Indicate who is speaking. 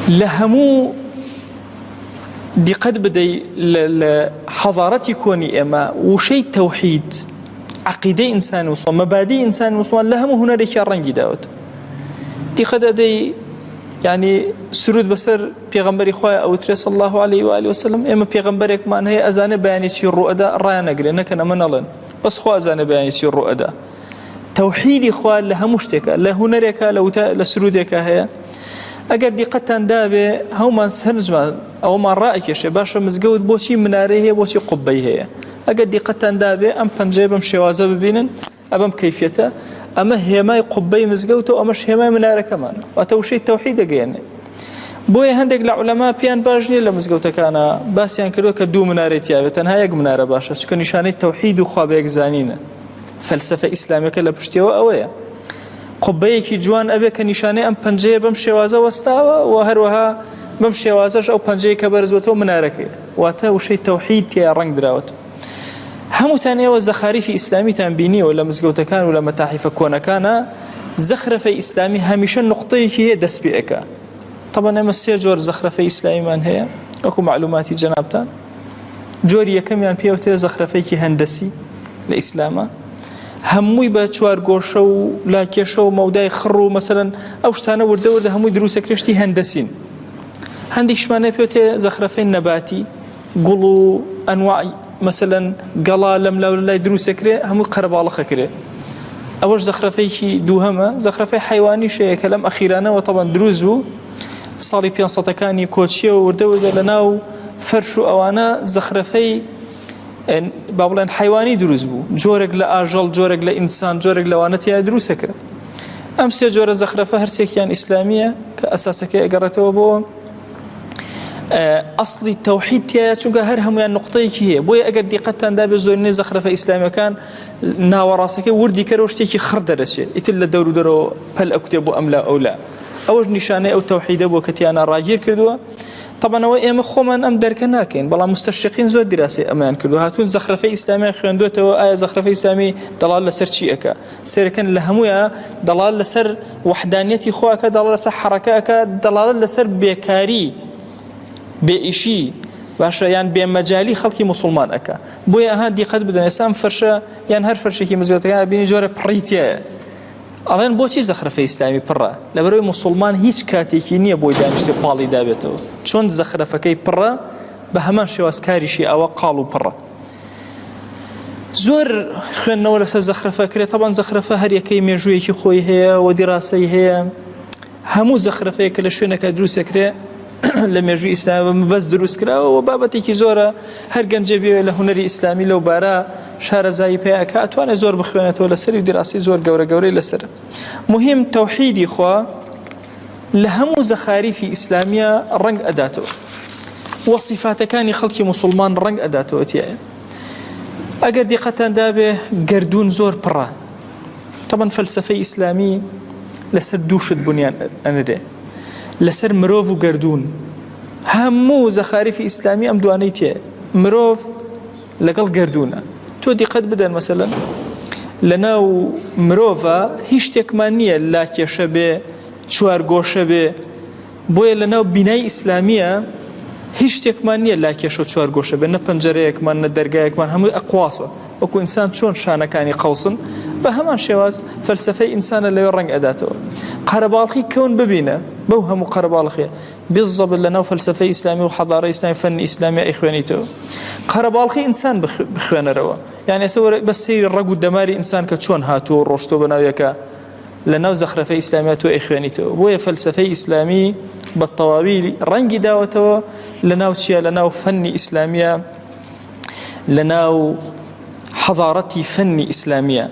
Speaker 1: لهمو دقت بدي حضارتي كوني إما وشي توحيد عقيدة إنسان مسلم مبادئ إنسان مسلم لهمو هنا ريك رنجي داوت دقت بدي يعني سرود بسر پیغمبر خواه او تري صلى الله عليه وآله وسلم اما پیغمبرك ما هي أزانه بياني چي الرؤدا رايا نقري نكنا منالن بس خواه أزانه بياني چي الرؤدا توحيدي خواه لها مشتكا لهنركا لسرودك هي اگر دقتان دابه هما سرجما او ما رأيك يا باشا مزقود بوشي مناري هي بوشي قبي هي اگر دقتان دابه ام پنجيبم شوازه ببينن ابم كيفيته اما هي ما قبي مزقوته امش هي ما مناره كمان وتوشي التوحيد اجيني بوي هندق العلماء بيان باجني لمزقوته كان بس يعني كدو كدو منارتي ابتن هاي مناره باشا شكون نشانه التوحيد وخابيك زانينه فلسفه اسلاميه كلا بشتيوا اويا قبيك جوان ابي كنشانه ام پنجه بم شوازه وستاوا وهروها بم شوازه او پنجه كبرزوته منارك واتا وشي التوحيد تي رنگ دراوت همو تانية والزخارف إسلامي تنبيني ولا مزقوتا كان ولا متاحف كونا كان زخرف إسلامي هميشه النقطة هي دس بيئك طبعا اما السيجور زخرف إسلامي من هي اكو معلوماتي جنابتان جوري كم يعني بيوتي زخرفيكي هندسي لإسلاما هموي بچوار قوشو لاكيشو موداي خرو مثلا اوشتانا ورده هموي دروسة كريشتي هندسين هنديش معنى بيوتي زخرفين نباتي قلو أنواع مثلا قلا لم لا دروس كري هم قربالة خكري أول زخرفي دوهما زخرفي حيواني شيء كلام أخيرانا وطبعا دروزو صاري بيان صتكاني كوتشي وردو لناو فرشو أوانا زخرفي بابلان حيواني دروز بو جورق لأجل جورق لإنسان جورق لوانتي دروس كري أمس جور زخرفة هرسيك يعني إسلامية كأساسك أقرته بو أصلي التوحيد تيا چونکە هەر هەمویان نقطەیەکی هەیە بۆیە ئەگەر دیقەتتان دابێت زۆرینەی زەخرەفە ئیسلامیەکان ناوەڕاستەکەی وردی کەرەوە شتێکی خڕ دەرەچێت ئیتر لە دەور و دەرەوە پەل ئەو کتێب بۆ ئەم لا ئەو لا ئەوەش نیشانەی ئەو تەوحیدە بۆ کە تیانە ڕاگیر کردووە طبعا ئەوە ئێمە خۆمان ئەم دەرکە ناکەین بەڵام مستەشرقین زۆر دیراسی ئەمەیان کردو هاتوون زەخرەفەی ئیسلامی خوێندوێتەوە ئایا زەخرەفەی ئیسلامی دەڵال لەسەر چی ئەکا سێرەکەن لە هەموویە دەڵال لەسەر وحدانیەتی خۆەکە دەڵال لەسەر حەرەکەکە دەڵال لەسەر بێکاری بإشي باشا يعني بمجالي خلقي مسلمان أكا بويا ها دقت بدن إنسان فرشة يعني هر فرشة كي مزجوت كان بيني جورة بريتيا ألان بوشي زخرفة إسلامي برا لبروي مسلمان هيج كاتي كينية بوي دانشتي بالي دابته شون زخرفة كي برا بهمان شواس كاريشي أو قالوا برا زور خلنا ولا زخرفة كري طبعا زخرفة هر يكي ميجوي كي خوي هي ودراسي هي همو زخرفة كلا شونا كدروس كري لم يجوا إسلام بس دروس كلا وبابتي كي زورا هر جنجبي له هنري إسلامي لو بارا شهر زاي بياك أتوانا زور بخوانة ولا سري ودراسي زور جوري لسر مهم توحيدي خوا لهم زخارف إسلامية رنج أداته وصفات كان خلق مسلمان رنج أداته تيا أجر دقة دابه جردون زور برا طبعا فلسفة إسلامي لسر دوشة بنيان أنده لسر مروف و گردون همو زخارف إسلامي أم دوانيتي مروف لقل گردونه تو دقت بدن مثلا لناو مروفا هیچ تكمانية لاكي شبه چوار گوشه بويا لناو بناي إسلامية هیچ تكمانية لاكي شو چوار گوشه نه پنجره اكمان نه درگاه اكمان همو أقواصة وكو إنسان چون شانه كاني قوصن بهمان شواز فلسفة إنسان اللي يرنق أداته قربالخي كون ببينه بوهم قربالخي بالضبط لنا فلسفة إسلامي وحضارة إسلامي فن إسلامي إخوانيته قربالخي إنسان بخوان روا يعني أسوأ بس سير الرقو الدماري إنسان كتشون هاتو ورشتو بناويكا لنا زخرفة إسلاميات وإخوانيته وهي فلسفة إسلامي بالطوابيل رنق داوته لنا وشيا لنا فن إسلامية لنا حضارتي فن إسلامية